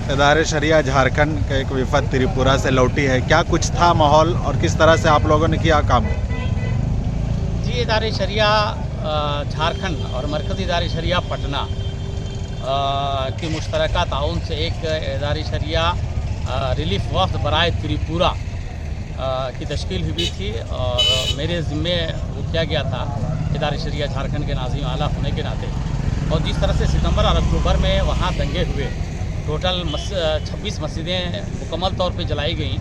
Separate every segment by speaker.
Speaker 1: इदारे शरिया झारखंड का एक विफत त्रिपुरा से लौटी है, क्या कुछ था माहौल और किस तरह से आप लोगों ने किया काम?
Speaker 2: जी, इदारे शरिया झारखंड और मरकज़ी इदारे शरिया पटना की मुश्तरका ताउन से एक इदारे शरिया रिलीफ वफ़द बराए त्रिपुरा की तश्कील हुई थी और मेरे ज़िम्मे वो किया गया था इदारे शरिया झारखंड के नाज़िम आला होने के नाते। और जिस तरह से सितंबर और अक्टूबर में वहाँ दंगे हुए, टोटल 26 मस्जिदें मुकम्मल तौर पे जलाई गईं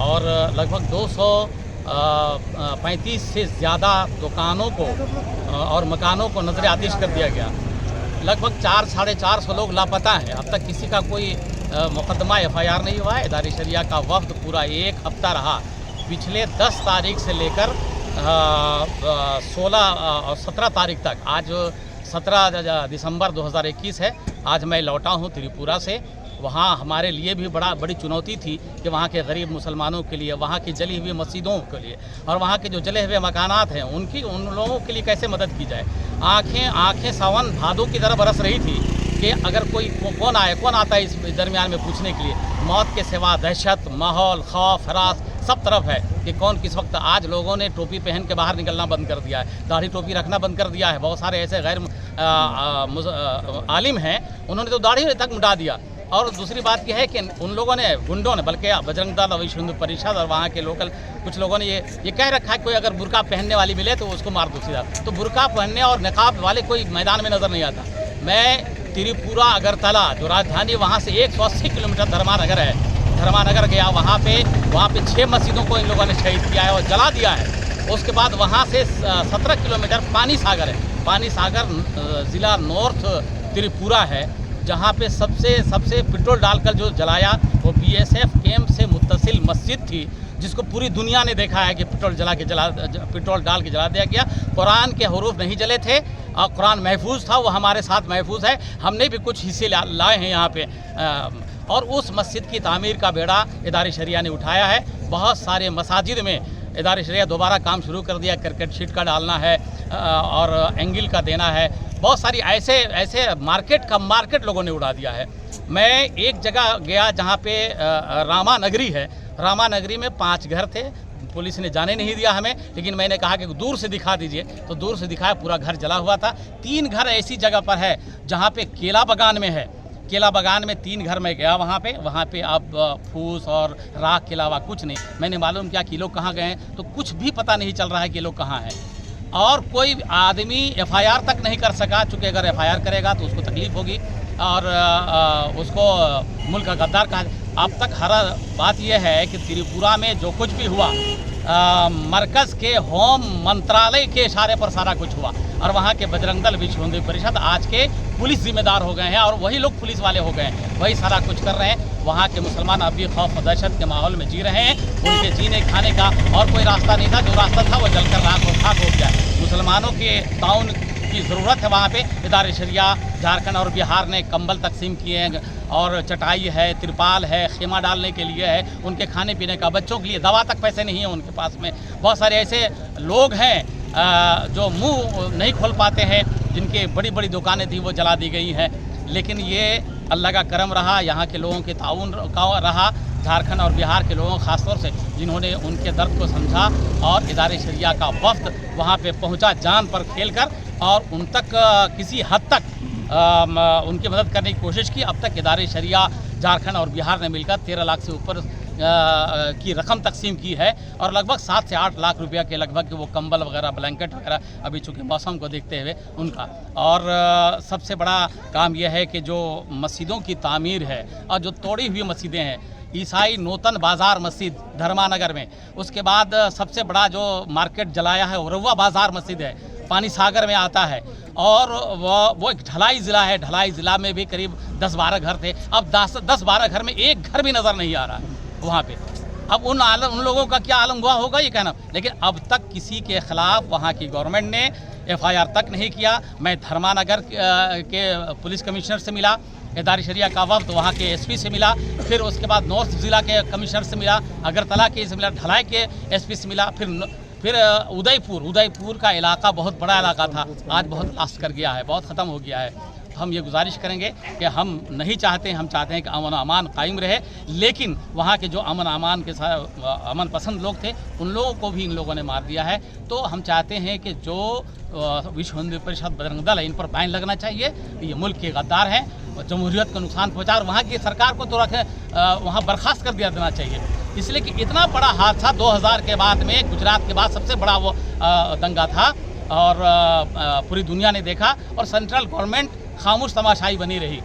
Speaker 2: और लगभग 235 से ज़्यादा दुकानों को और मकानों को नजर आतिश कर दिया गया। लगभग 400-450 लोग लापता हैं। अब तक किसी का कोई मुकदमा FIR नहीं हुआ है। इदारे शरिया का वफ़द पूरा एक हफ्ता रहा। पिछले 10 तारीख से लेकर 16 और 17 तारीख तक, आज 17 दिसंबर 2021 है। आज मैं लौटा हूँ त्रिपुरा से। वहाँ हमारे लिए भी बड़ी चुनौती थी कि वहाँ के गरीब मुसलमानों के लिए, वहाँ की जली हुई मस्जिदों के लिए और वहाँ के जो जले हुए मकानात हैं उन लोगों के लिए कैसे मदद की जाए। आँखें सावन भादों की तरह बरस रही थी कि अगर कौन आता है इस दरमियान में पूछने के लिए। मौत के सिवा दहशत, माहौल, खौफ, हरास सब तरफ है कि कौन किस वक्त। आज लोगों ने टोपी पहन के बाहर निकलना बंद कर दिया है, दाढ़ी टोपी रखना बंद कर दिया है। बहुत सारे ऐसे गैर आलिम हैं, उन्होंने तो दाढ़ी तक मिटा दिया। और दूसरी बात यह है कि उन लोगों ने, गुंडों ने, बल्कि बजरंग दल, विश्व हिंदू परिषद और वहाँ के लोकल कुछ लोगों ने ये कह रखा है कोई अगर बुर्का पहनने वाली मिले तो उसको मार दो सीधा। तो बुर्का पहनने और नकाब वाले कोई मैदान में नज़र नहीं आता। मैं त्रिपुरा अगरतला जो राजधानी, वहाँ से 180 किलोमीटर धर्मानगर है, धर्मानगर गया। वहाँ पे 6 मस्जिदों को इन लोगों ने शहीद किया है और जला दिया है। उसके बाद वहाँ से 17 किलोमीटर पानी सागर है। पानी सागर ज़िला नॉर्थ त्रिपुरा है, जहाँ पे सबसे पेट्रोल डालकर जो जलाया वो BSF कैंप से मुत्तसिल मस्जिद थी, जिसको पूरी दुनिया ने देखा है कि पेट्रोल डाल के जला दिया गया। कुरान के हरूफ नहीं जले थे और कुरान महफूज था, वो हमारे साथ महफूज है। हमने भी कुछ हिस्से लाए हैं यहाँ पे। और उस मस्जिद की तामीर का बेड़ा इदारे शरिया ने उठाया है। बहुत सारे मसाजिद में इदारे शरिया दोबारा काम शुरू कर दिया। करकट शीट का डालना है और एंगल का देना है। बहुत सारी ऐसे मार्केट लोगों ने उड़ा दिया है। मैं एक जगह गया जहाँ पे रामा नगरी है। रामा नगरी में 5 घर थे। पुलिस ने जाने नहीं दिया हमें, लेकिन मैंने कहा कि दूर से दिखा दीजिए, तो दूर से दिखाया, पूरा घर जला हुआ था। 3 घर ऐसी जगह पर है जहाँ पे केला बगान में है। केला बगान में 3 घर में गया। वहाँ पे अब फूस और राख के अलावा कुछ नहीं। मैंने मालूम किया कि लोग कहाँ गए हैं, तो कुछ भी पता नहीं चल रहा है कि लोग कहाँ हैं। और कोई आदमी FIR तक नहीं कर सका, चूँकि अगर FIR करेगा तो उसको तकलीफ़ होगी और उसको मुल्क का गद्दार कहा। अब तक हर बात यह है कि त्रिपुरा में जो कुछ भी हुआ मरकज़ के होम मंत्रालय के इशारे पर सारा कुछ हुआ और वहाँ के बजरंग दल, विश्व हिंदू परिषद आज के पुलिस जिम्मेदार हो गए हैं और वही लोग पुलिस वाले हो गए हैं, वही सारा कुछ कर रहे हैं। वहाँ के मुसलमान अब भी खौफ और दहशत के माहौल में जी रहे हैं। उनके जीने खाने का और कोई रास्ता नहीं था। जो रास्ता था वो जलकर राख और खाक हो गया। मुसलमानों के ताउन की ज़रूरत है वहाँ पे। इदारे शरिया झारखंड और बिहार ने कंबल तकसीम किए हैं और चटाई है, तिरपाल है, खेमा डालने के लिए है, उनके खाने पीने का, बच्चों के लिए दवा तक पैसे नहीं है उनके पास में। बहुत सारे ऐसे लोग हैं जो मुंह नहीं खोल पाते हैं, जिनके बड़ी दुकानें थी वो जला दी गई हैं। लेकिन ये अल्लाह का करम रहा, यहाँ के लोगों के ताउन का रहा, झारखंड और बिहार के लोगों खासतौर से, जिन्होंने उनके दर्द को समझा और इदारे शरिया का वफ़द वहाँ पे पहुँचा जान पर खेलकर और उन तक किसी हद तक उनकी मदद करने की कोशिश की। अब तक इदारे शरिया झारखंड और बिहार ने मिलकर 13 लाख से ऊपर की रकम तकसीम की है और लगभग 7 से 8 लाख रुपया के लगभग वो कंबल वगैरह, ब्लैंकेट वगैरह, अभी चूँकि मौसम को देखते हुए उनका। और सबसे बड़ा काम यह है कि जो मस्जिदों की तामीर है और जो तोड़ी हुई मस्जिदें हैं, ईसाई नूतन बाज़ार मस्जिद धर्मानगर में, उसके बाद सबसे बड़ा जो मार्केट जलाया है उरवा बाज़ार मस्जिद है, पानी सागर में आता है। और वो एक ढलाई ज़िला है। ढलाई ज़िला में भी करीब 10-12 घर थे। अब 10-12 घर में एक घर भी नज़र नहीं आ रहा है वहाँ पे। अब उन लोगों का क्या आलम हुआ होगा ये कहना, लेकिन अब तक किसी के ख़िलाफ़ वहाँ की गवर्नमेंट ने FIR तक नहीं किया। मैं धर्मानगर के पुलिस कमिश्नर से मिला, इदारे शरिया का वफ़द वहाँ के SP से मिला, फिर उसके बाद नॉर्थ ज़िला के कमिश्नर से मिला, अगरतला के से मिला, ढलाई के SP से मिला, फिर उदयपुर का इलाका बहुत बड़ा इलाका था, आज बहुत लास्ट कर गया है, बहुत ख़त्म हो गया है। तो हम ये गुजारिश करेंगे कि हम नहीं चाहते, हम चाहते हैं कि अमन अमान कायम रहे, लेकिन वहाँ के जो अमन अमान के साथ अमन पसंद लोग थे उन लोगों को भी इन लोगों ने मार दिया है। तो हम चाहते हैं कि जो विश्व हिंदू परिषद बजरंग दल है इन पर बैन लगना चाहिए। ये मुल्क के गद्दार हैं, जमहूरियत को नुकसान पहुँचा, और वहाँ की सरकार को तो वहाँ बर्खास्त कर दिया देना चाहिए। इसलिए कि इतना बड़ा हादसा 2000 के बाद में, गुजरात के बाद सबसे बड़ा वो दंगा था और पूरी दुनिया ने देखा, और सेंट्रल गवर्नमेंट खामोश तमाशाई बनी रही।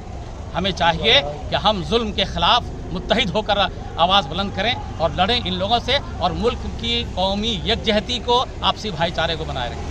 Speaker 2: हमें चाहिए कि हम जुल्म के खिलाफ मुत्तहिद होकर आवाज़ बुलंद करें और लड़ें इन लोगों से, और मुल्क की कौमी यकजहती को, आपसी भाईचारे को बनाए रखें।